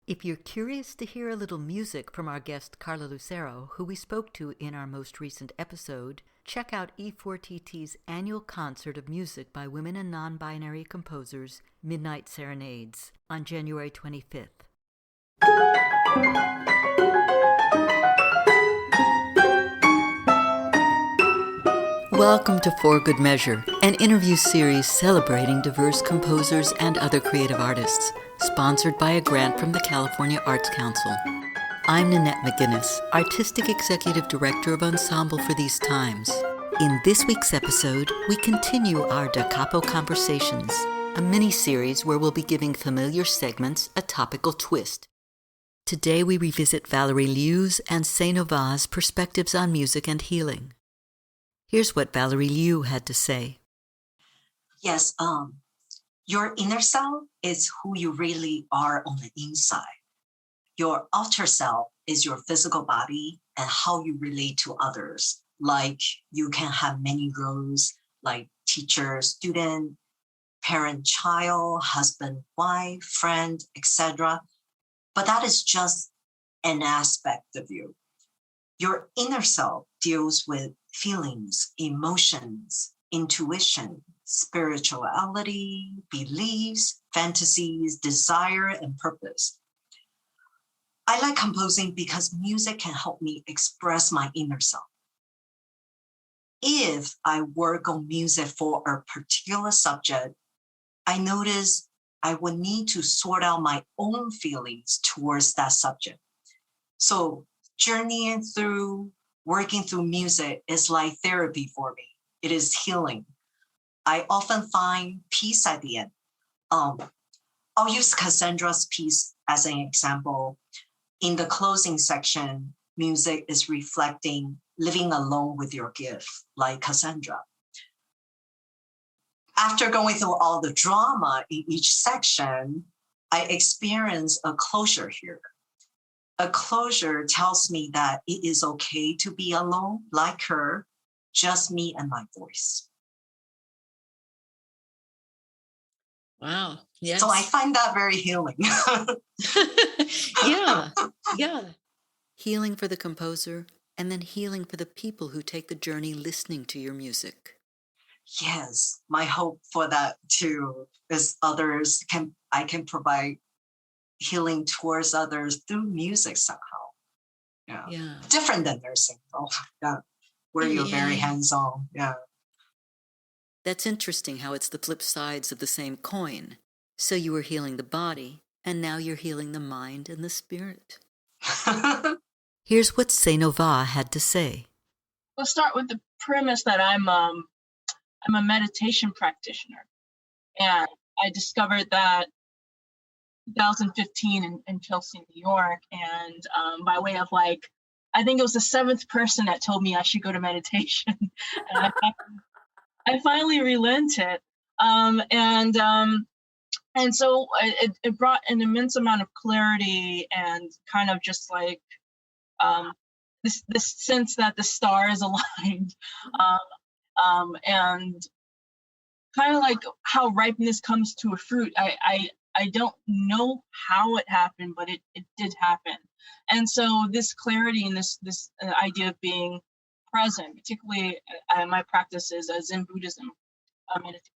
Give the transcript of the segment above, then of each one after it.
If you're curious to hear a little music from our guest Carla Lucero, who we spoke to in our most recent episode, check out E4TT's annual concert of music by women and non-binary composers, Midnight Serenades, on January 25th. Welcome to For Good Measure, an interview series celebrating diverse composers and other creative artists, sponsored by a grant from the California Arts Council. I'm Nanette McGuinness, Artistic Executive Director of Ensemble for these times. In this week's episode, we continue our Da Capo Conversations, a mini-series where we'll be giving familiar segments a topical twist. Today we revisit Valerie Liu's and Novaa's perspectives on music and healing. Here's what Valerie Liu had to say. Yes, your inner self is who you really are on the inside. Your outer self is your physical body and how you relate to others. Like you can have many roles like teacher, student, parent, child, husband, wife, friend, etc. But that is just an aspect of you. Your inner self deals with feelings, emotions, intuition, spirituality, beliefs, fantasies, desire, and purpose. I like composing because music can help me express my inner self. If I work on music for a particular subject, I notice I would need to sort out my own feelings towards that subject. So journeying through, working through music is like therapy for me. It is healing. I often find peace at the end. I'll use Cassandra's piece as an example. In the closing section, music is reflecting living alone with your gift, like Cassandra. After going through all the drama in each section, I experience a closure here. A closure tells me that it is okay to be alone, like her, just me and my voice. Wow. Yes. So I find that very healing. Yeah. Healing for the composer, and then healing for the people who take the journey listening to your music. Yes, my hope for that too is I can provide healing towards others through music somehow. Yeah. Different than nursing, though. Yeah. Where you're very hands-on. Yeah. That's interesting how it's the flip sides of the same coin. So you were healing the body, and now you're healing the mind and the spirit. Here's what Novaa had to say. We'll start with the premise that I'm a meditation practitioner, and I discovered that 2015 in Chelsea, New York, and by way of I think it was the seventh person that told me I should go to meditation, and I finally relented, and so it brought an immense amount of clarity and kind of just this sense that the stars aligned, and kind of like how ripeness comes to a fruit. I don't know how it happened, but it did happen. And so this clarity and this idea of being present, particularly my practice is Zen Buddhism meditation.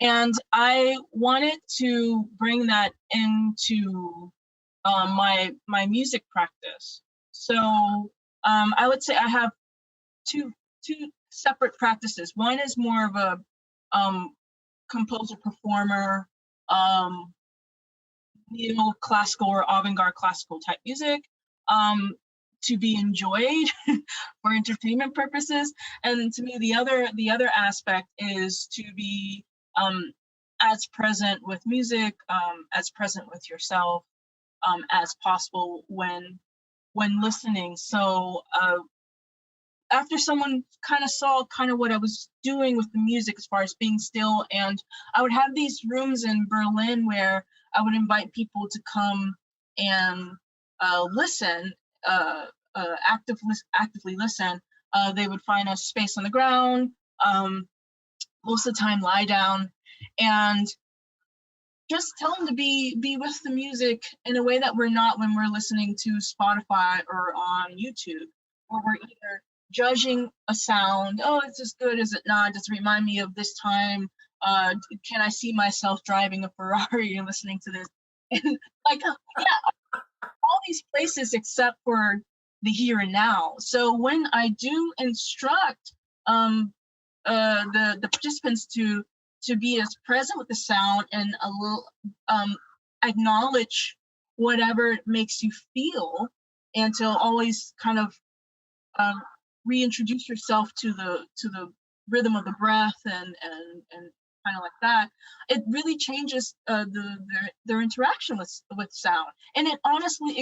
And I wanted to bring that into my music practice. So I would say I have two separate practices. One is more of a composer performer, neoclassical or avant-garde classical type music, to be enjoyed for entertainment purposes. And to me, the other aspect is to be as present with music, as present with yourself, as possible when listening. So after someone kind of saw what I was doing with the music as far as being still, and I would have these rooms in Berlin where I would invite people to come and listen, actively listen. They would find a space on the ground, most of the time lie down, and just tell them to be with the music in a way that we're not when we're listening to Spotify or on YouTube, or we're either judging a sound. Oh, is this good? Is it not? Does it remind me of this time? Can I see myself driving a Ferrari and listening to this? And all these places except for the here and now. So when I do instruct the participants to be as present with the sound and a little acknowledge whatever it makes you feel, and to always kind of reintroduce yourself to the rhythm of the breath and kind of like that, it really changes their interaction with sound. And it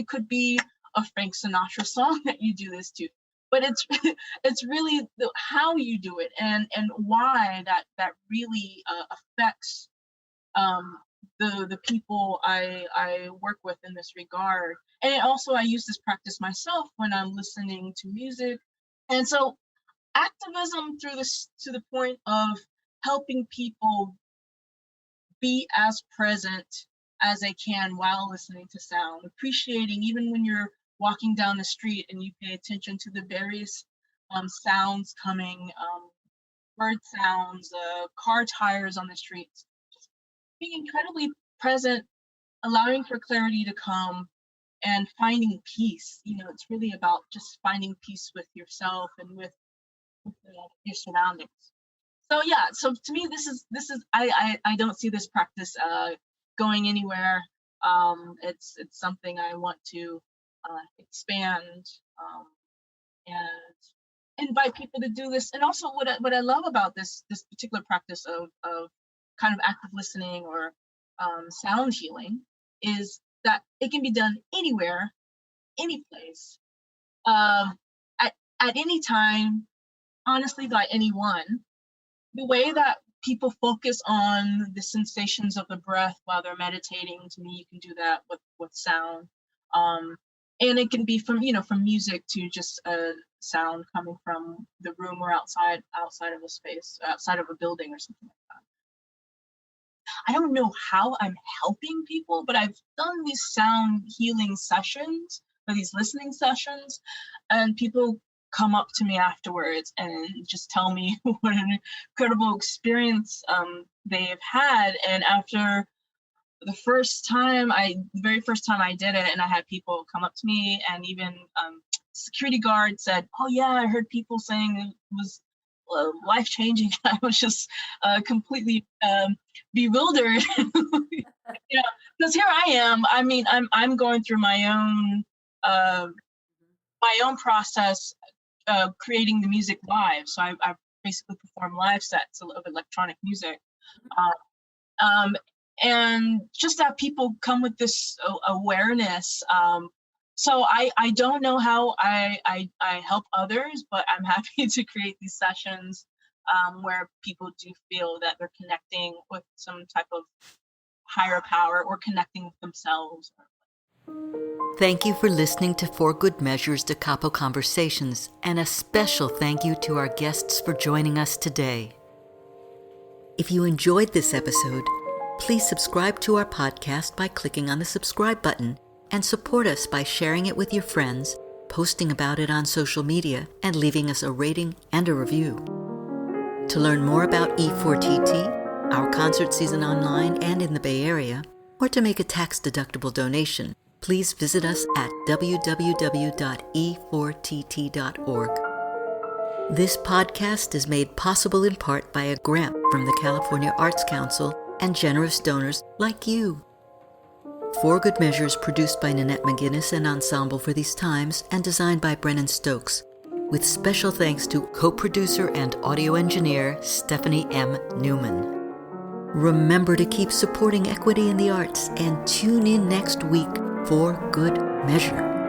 could be a Frank Sinatra song that you do this to, but it's really how you do it and why that really affects the people I work with in this regard. And also I use this practice myself when I'm listening to music. And so activism through this to the point of helping people be as present as they can while listening to sound, appreciating even when you're walking down the street and you pay attention to the various sounds coming, bird sounds, car tires on the streets, just being incredibly present, allowing for clarity to come, and finding peace. It's really about just finding peace with yourself and with your surroundings. So to me, this is I don't see this practice going anywhere. It's something I want to expand and invite people to do this. And also what I love about this particular practice of kind of active listening or sound healing is that it can be done anywhere, any place, at any time, honestly, by anyone. The way that people focus on the sensations of the breath while they're meditating, to me, you can do that with sound. And it can be from music to just a sound coming from the room or outside of a space, outside of a building or something like that. I don't know how I'm helping people, but I've done these sound healing sessions or these listening sessions, and people come up to me afterwards and just tell me what an incredible experience they've had. And after the very first time I did it, and I had people come up to me, and even security guard said, "Oh yeah, I heard people saying it was life-changing." I was just completely bewildered, because here I am. I mean, I'm going through my own process, creating the music live. So I basically perform live sets of electronic music, and just that people come with this awareness. So I don't know how I help others, but I'm happy to create these sessions where people do feel that they're connecting with some type of higher power or connecting with themselves. Thank you for listening to For Good Measures Da Capo Conversations, and a special thank you to our guests for joining us today. If you enjoyed this episode, please subscribe to our podcast by clicking on the subscribe button, and support us by sharing it with your friends, posting about it on social media, and leaving us a rating and a review. To learn more about E4TT, our concert season online and in the Bay Area, or to make a tax-deductible donation, please visit us at www.e4tt.org. This podcast is made possible in part by a grant from the California Arts Council and generous donors like you. For Good Measures produced by Nanette McGuinness and Ensemble for These Times, and designed by Brennan Stokes, with special thanks to co-producer and audio engineer Stephanie M. Neumann. Remember to keep supporting equity in the arts, and tune in next week for Good Measure.